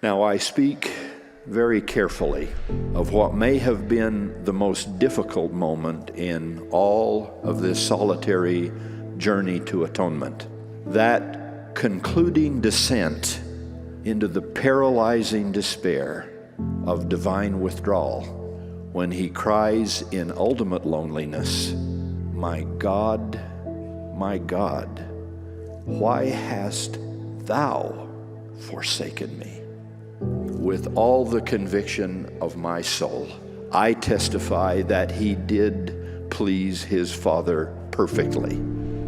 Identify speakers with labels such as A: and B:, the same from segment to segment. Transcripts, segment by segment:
A: Now I speak very carefully of what may have been the most difficult moment in all of this solitary journey to atonement. That concluding descent into the paralyzing despair of divine withdrawal, when he cries in ultimate loneliness, my God, why hast thou forsaken me?" With all the conviction of my soul, I testify that he did please his Father perfectly,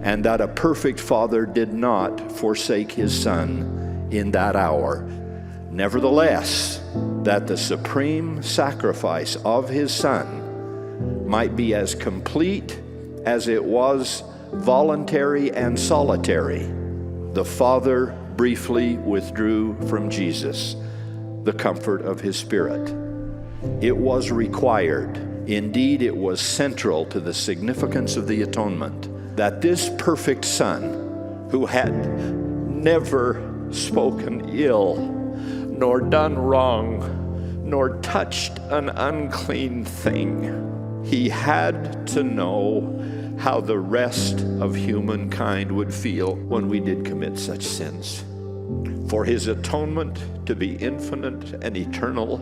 A: and that a perfect Father did not forsake his Son in that hour. Nevertheless, that the supreme sacrifice of his Son might be as complete as it was voluntary and solitary, the Father briefly withdrew from Jesus the comfort of his Spirit. It was required, indeed it was central to the significance of the atonement, that this perfect Son, who had never spoken ill, nor done wrong, nor touched an unclean thing, he had to know how the rest of humankind would feel when we did commit such sins. For his atonement to be infinite and eternal,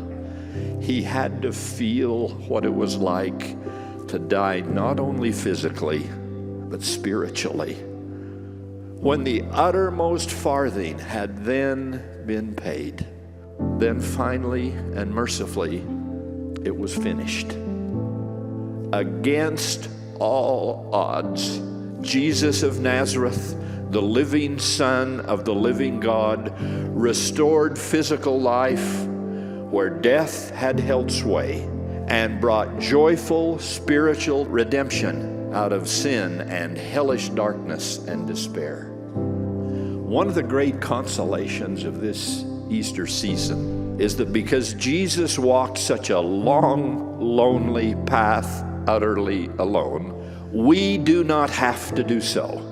A: he had to feel what it was like to die not only physically, but spiritually. When the uttermost farthing had then been paid, then finally and mercifully it was finished. Against all odds, Jesus of Nazareth, the living Son of the living God, restored physical life where death had held sway, and brought joyful spiritual redemption out of sin and hellish darkness and despair. One of the great consolations of this Easter season is that because Jesus walked such a long, lonely path utterly alone, we do not have to do so.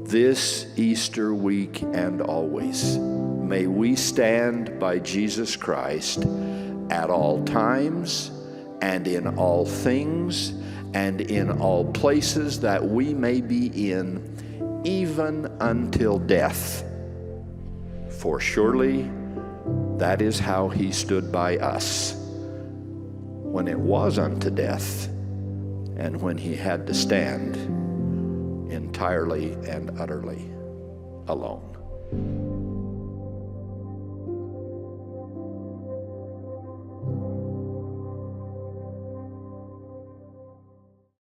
A: This Easter week and always, may we stand by Jesus Christ at all times and in all things and in all places that we may be in, even until death. For surely that is how he stood by us when it was unto death, and when he had to stand entirely and utterly alone.